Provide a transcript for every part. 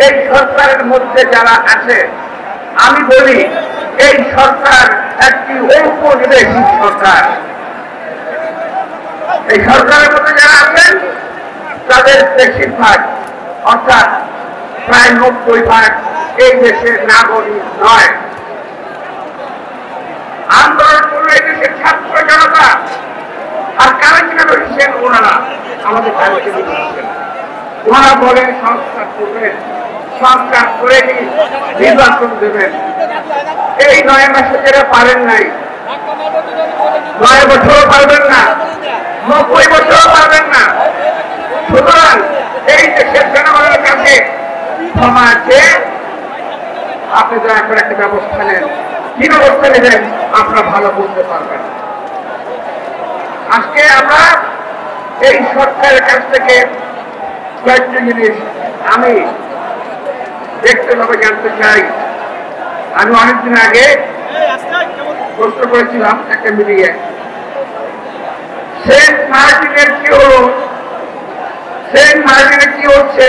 এই সরকারের মধ্যে যারা আছে, আমি বলি এই সরকার একটি ঔপনিবেশিক সরকার। এই সরকারের মধ্যে যারা আছেন তাদের বেশিরভাগ অর্থাৎ প্রায় 90% এই দেশের নাগরিক নয়। আন্দোলন করলো এই দেশের ছাত্র জনতা, আর কারা কিনা রয়েছেন ওনারা আমাদের বাড়িতে দিচ্ছেন। ওনারা বলে সংস্কার করবেন, সংস্কার করে নির্বাচন দেবেন। এই 9 মাসে যারা পারেন নাই, 9 বছরও পারবেন না, 90 বছরও পারবেন না। সুতরাং এই দেশের জনগণের কাছে ক্ষমা আছে, আপনি দয়া করে একটা ব্যবস্থা নেন। কি ব্যবস্থা নেবেন আপনারা ভালো বলতে পারবেন। আজকে আমরা এই সরকারের কাছ থেকে কয়েকটি জিনিস আমি ব্যক্তিগতভাবে জানতে চাই। আমি অনেকদিন আগে প্রশ্ন করেছিলাম একটা মিটিংয়ে, সেন্ট মার্টিনের কি হলো, সেন্ট মার্টিনে কি হচ্ছে,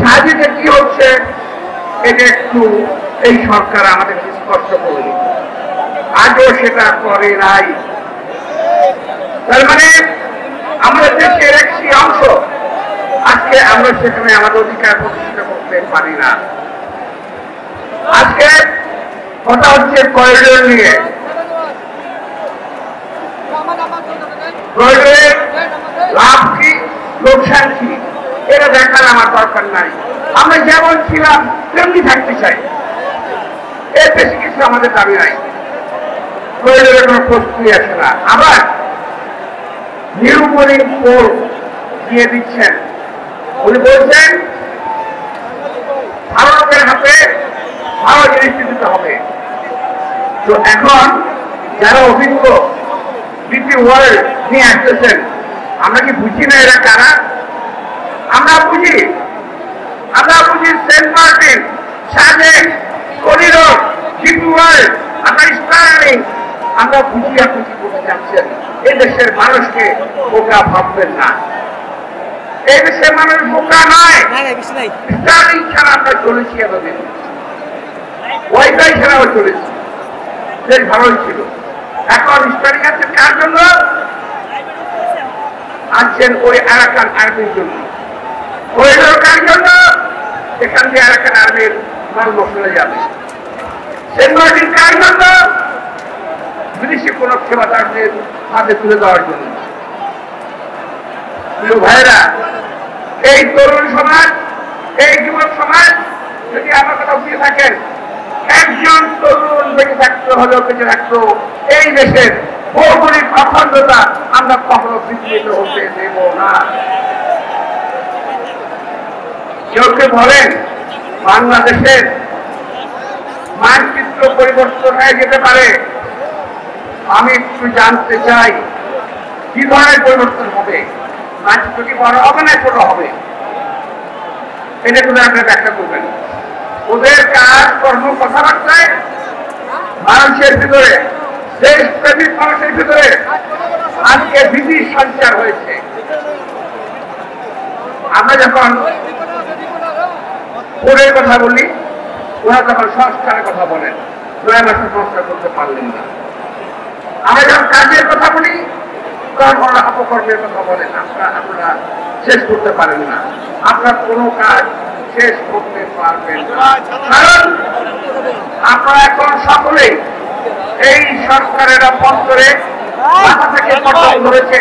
সাজিতে কি হচ্ছে, এটা একটু এই সরকার আমাদের স্পষ্ট করে আজও সেটা করে নাই। তার মানে আমাদের দেশের একটি অংশ আজকে আমরা সেখানে আমাদের অধিকার প্রতিষ্ঠিত করতে পারি না। আজকে কথা হচ্ছে করিডোর নিয়ে। করিডোরের লাভ কি, লোকসান কি, এটা দেখার আমার দরকার নাই। আমরা যেমন ছিলাম তেমনি থাকতে চাই, এর বেশি কিছু আমাদের দাবি নাই। করিডোরের কোনো প্রস্তুতি আসে না। আবার নিরুপণী পোল দিয়ে দিচ্ছেন, উনি বলছেন ভালো লোকের হাতে ভালো জিনিস দিতে হবে। তো এখন যারা অভিজ্ঞ ডিপি ওয়ার্ল্ড নিয়ে আসতেছেন, আমরা কি বুঝি না এরা কারা? আমরা বুঝি Saint Martin, Sajek, corridor, DP World, আমরা স্টার্লিং, আমরা বুঝি আপনি কি করতে চাচ্ছেন। এই দেশের মানুষকে বোকা ভাববেন না, এই দেশের মানুষ বোকা নয়। স্টার্লিং ছাড়া আমরা চলেছি, এতদিন ওয়াইফাই ছাড়াও চলেছি, বেশ ভালোই ছিল। এখন স্টার্লিং আছেন কার জন্য? আছেন ওই আরাকান আর্মির জন্য। করিডোর কার জন্য? এখান দিয়ে আরাকান আর্মির মাল মশলা যাবে। সেন্ট মার্টিন কার জন্য? বিদেশি কোন ক্ষমতাদের হাতে তুলে দেওয়ার জন্য। প্রিয় ভাইরা, এই তরুণ সমাজ, এই যুবক সমাজ যদি আমার কথা বুঝে থাকেন, একজন তরুণ বেঁচে থাকতে হলেও বেঁচে থাকতো এই দেশের ভৌগোলিক অখণ্ডতা আমরা কখনো বিচলিত হতে দেব না। কেউ কেউ বলেন বাংলাদেশের মানচিত্র পরিবর্তন হয়ে যেতে পারে। আমি একটু জানতে চাই কি ধরনের পরিবর্তন হবে। মানচিত্র কি বড় হবে না ছোট হবে? এটা কিন্তু আপনারা ব্যাখ্যা করবেন। ওদের কাজ কর্ম কথাবার্তায় মানুষের ভিতরে, দেশপ্রেমিক মানুষের ভিতরে আজকে ভীতির সঞ্চার হয়েছে। আমরা যখন পরের কথা বলি, ওরা যখন সংস্কারের কথা বলেন, 9 মাসে সংস্কার করতে পারলেন না। আমরা যখন কাজের কথা বলি, তখন ওরা অপকর্মের কথা বলেন, আপনারা শেষ করতে পারেন না। আপনার কোনো কাজ শেষ করতে পারবেন না, কারণ আপনারা এখন সকলেই এই সরকারের অভ্যন্তরে মাথা থেকে পটল ধরেছে।